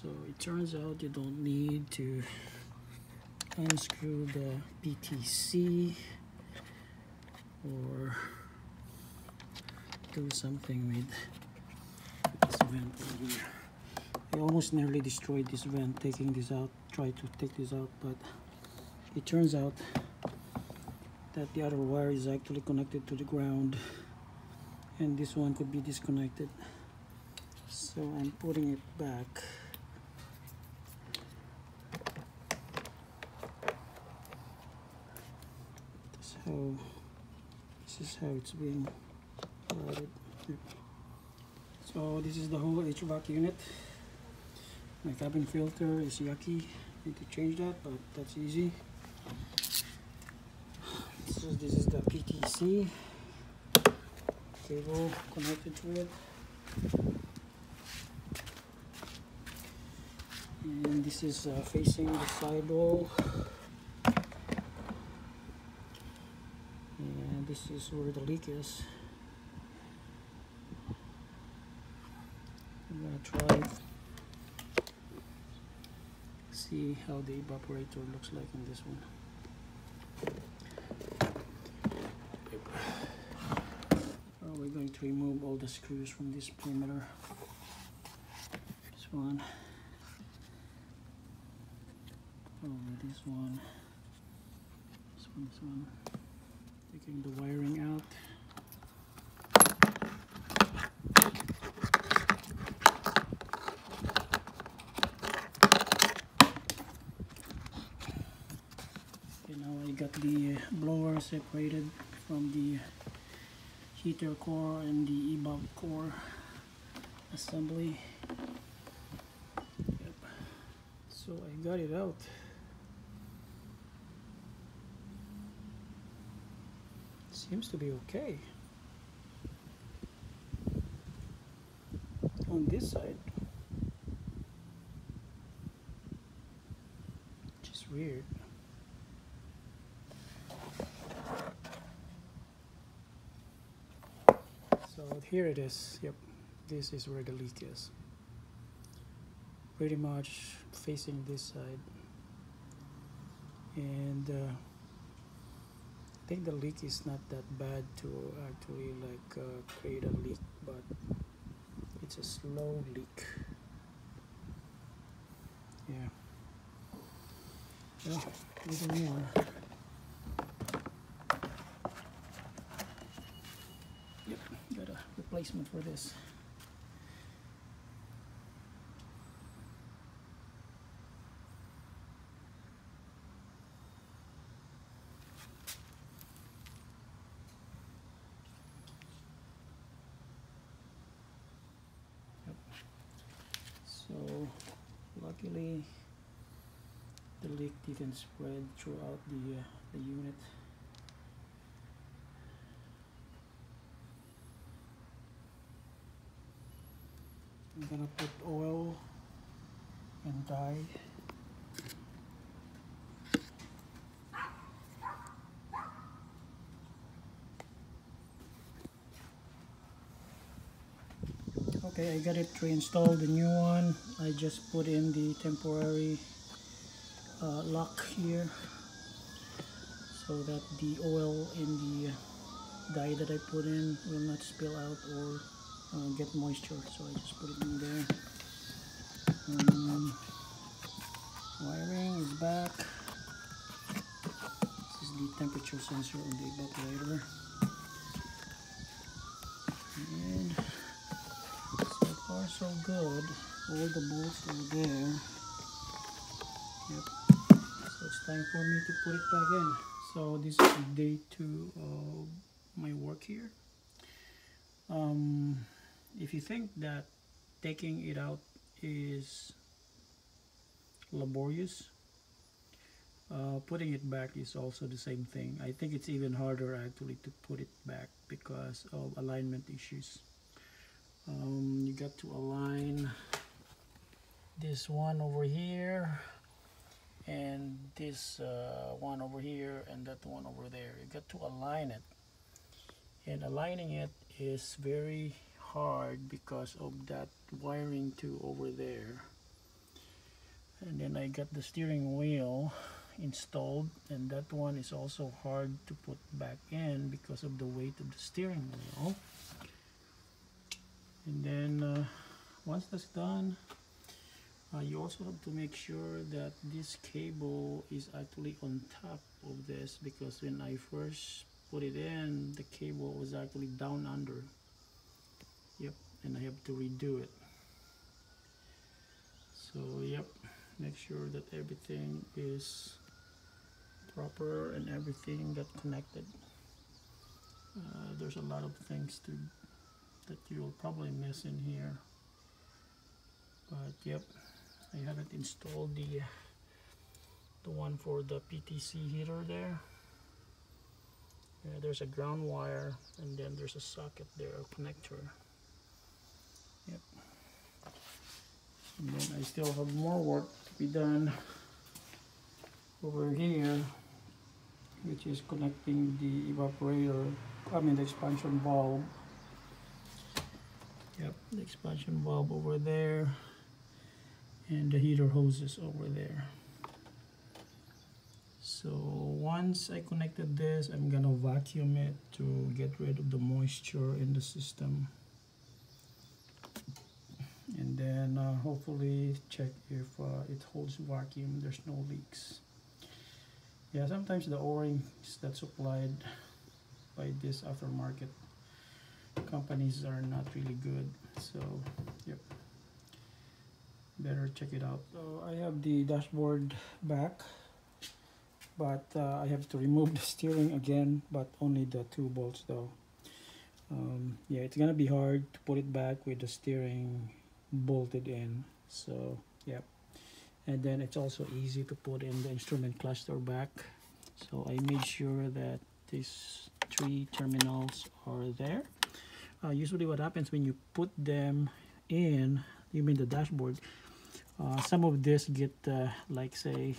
So it turns out you don't need to unscrew the PTC or do something with this vent over here. I almost nearly destroyed this vent taking this out, tried to take this out, but it turns out that the other wire is actually connected to the ground and this one could be disconnected. So I'm putting it back. This is how it's being routed. So this is the whole HVAC unit. My cabin filter is yucky. Need to change that, but that's easy. So this is the PTC cable connected to it. And this is facing the sidewall. And this is where the leak is. I'm gonna try see how the evaporator looks like in this one. We're going to remove all the screws from this perimeter. This one. This one. This one. Taking the wiring out. Okay, now I got the blower separated from the heater core and the evap core assembly. Yep. So I got it out. Seems to be okay. On this side, which is weird. So here it is. Yep, this is where the leak is. Pretty much facing this side. And I think the leak is not that bad to actually like create a leak, but it's a slow leak. Yeah. Well, even more. Yep, got a replacement for this. So luckily the leak didn't spread throughout the unit. I'm gonna put oil and dye. Okay, I got it reinstalled, the new one. I just put in the temporary lock here so that the oil in the dye that I put in will not spill out or get moisture. So I just put it in there. Wiring is back. This is the temperature sensor on the evaporator. And so far so good. All the bolts are there. Yep. So it's time for me to put it back in. So this is day 2 of my work here. If you think that taking it out is laborious, putting it back is also the same thing. I think it's even harder actually to put it back because of alignment issues. You got to align this one over here and this one over here and that one over there. You got to align it, and aligning it is very hard because of that wiring to over there. then I got the steering wheel installed, and that one is also hard to put back in because of the weight of the steering wheel. And then once that's done, you also have to make sure that this cable is actually on top of this, because when I first put it in, the cable was actually down under. Yep, and I have to redo it. So yep, make sure that everything is proper and everything got connected. There's a lot of things that you'll probably miss in here, but yep, I haven't installed the one for the PTC heater there. There's a ground wire, and then there's a socket there, a connector. Yep. And then I still have more work to be done over here, which is connecting the evaporator, the expansion valve. Yep, the expansion valve over there, and the heater hoses over there. So once I connected this, I'm gonna vacuum it to get rid of the moisture in the system, and then hopefully check if it holds vacuum, there's no leaks. Yeah, sometimes the O-rings that's supplied by this aftermarket companies are not really good, so yep, better check it out. So I have the dashboard back, but I have to remove the steering again, but only the 2 bolts though. Yeah, it's gonna be hard to put it back with the steering bolted in, so yep. And then it's also easy to put in the instrument cluster back, so I made sure that these 3 terminals are there. Usually what happens when you put them in, you mean the dashboard, some of this get like say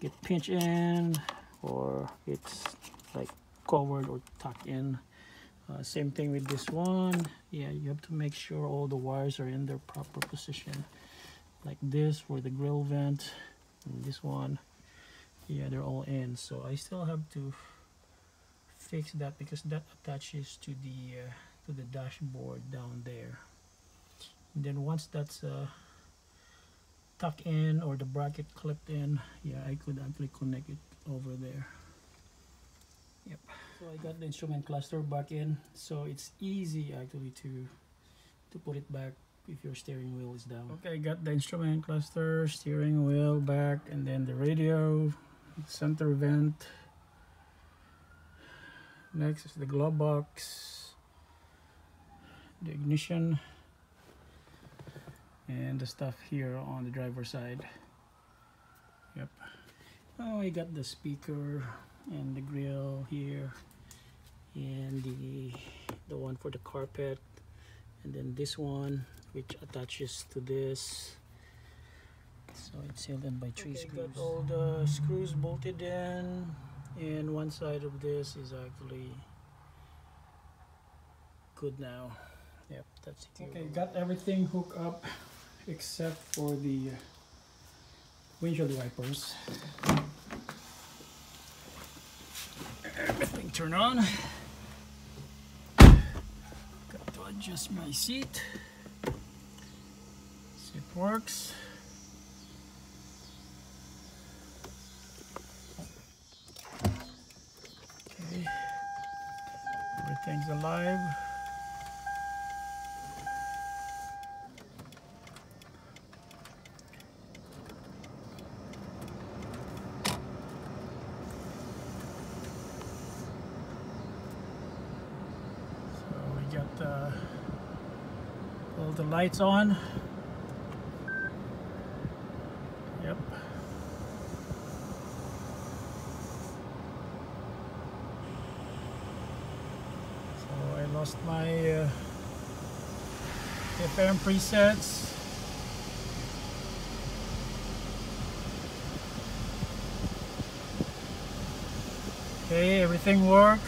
get pinched in, or it's like covered or tucked in. Same thing with this one. Yeah, you have to make sure all the wires are in their proper position, like this for the grill vent, and this one, yeah, they're all in. So I still have to fix that because that attaches to the dashboard down there. And then once that's tucked in, or the bracket clipped in, yeah, I could actually connect it over there. Yep. So I got the instrument cluster back in, so it's easy actually to put it back if your steering wheel is down. Okay, I got the instrument cluster, steering wheel back, and then the radio, center vent. Next is the glove box, the ignition, and the stuff here on the driver's side. Yep. Oh, I got the speaker and the grill here, and the one for the carpet, and then this one which attaches to this. So it's sealed in by 3 screws. Got all the screws bolted in, and one side of this is actually good now. Yep, that's secure. Okay, got everything hooked up except for the windshield wipers. Everything turned on. Got to adjust my seat. See, it works. Okay, everything's alive. Got all the lights on. Yep. So I lost my FM presets. Okay, everything worked.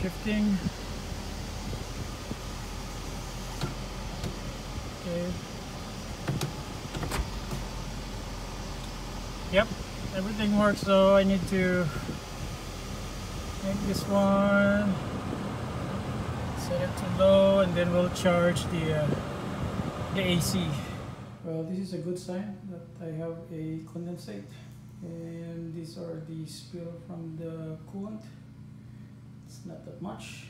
shifting. Okay. Yep, everything works, so I need to make this one, set it to low, and then we'll charge the AC. Well, this is a good sign that I have a condensate, and these are the spill from the coolant. It's not that much.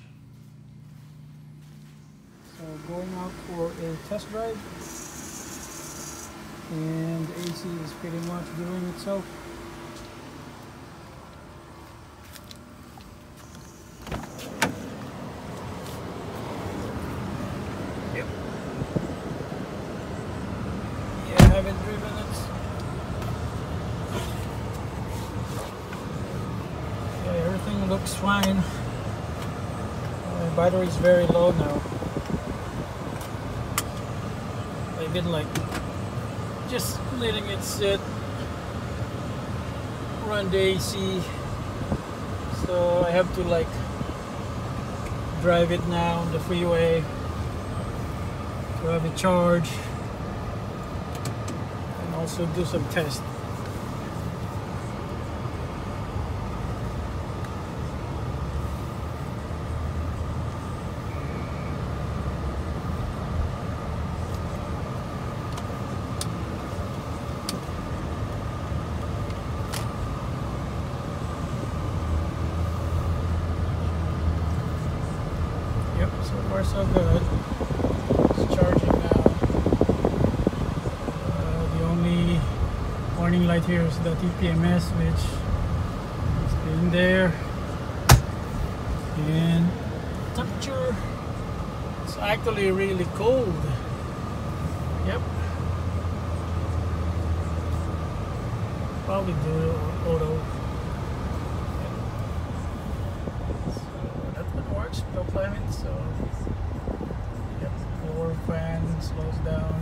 So going out for a test drive, and the AC is pretty much doing itself. Yep. Yeah, I haven't driven it. Yeah, everything looks fine. My battery is very low now. I've been like just letting it sit, run the AC, so I have to like drive it now on the freeway to have it charge and also do some tests. So far so good. It's charging now. The only warning light here is the TPMS, which is in there. And temperature, it's actually really cold. Yep. Probably do auto. No climate, so yep, lower fan slows down.